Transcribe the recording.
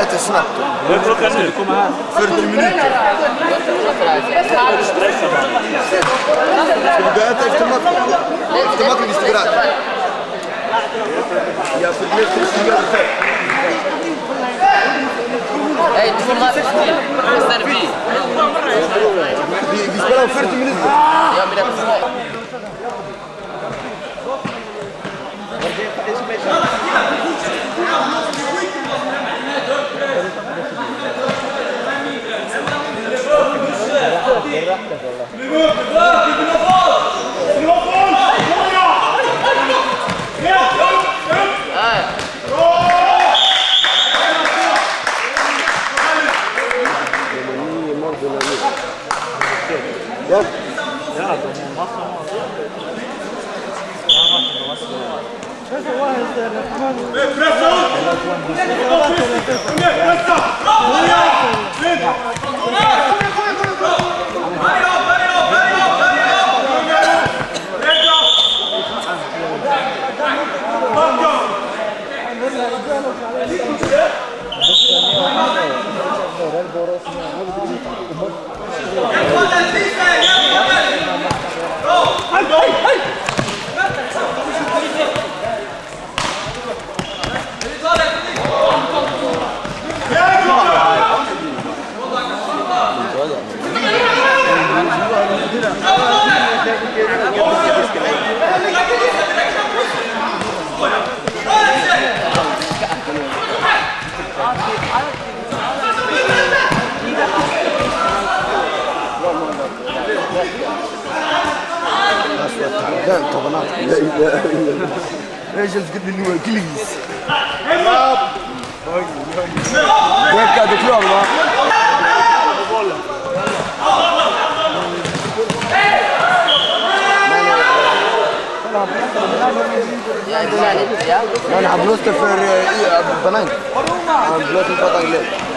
انت snabbt. Vad klockan nu? 40 minuter. Ska du äta efter matchen? Efter matchen vi ska äta. Ja, för det är 30 minuter. Hej, du får match till. Bestämmer vi. Vi spelar om 40 minuter. Ja, men det är så. Ja. Ja, de har massor av طبعا ايش تقول لي انجليزي وين قاعد تلعب انا حبلوت في بنان حبلوت البطل ليه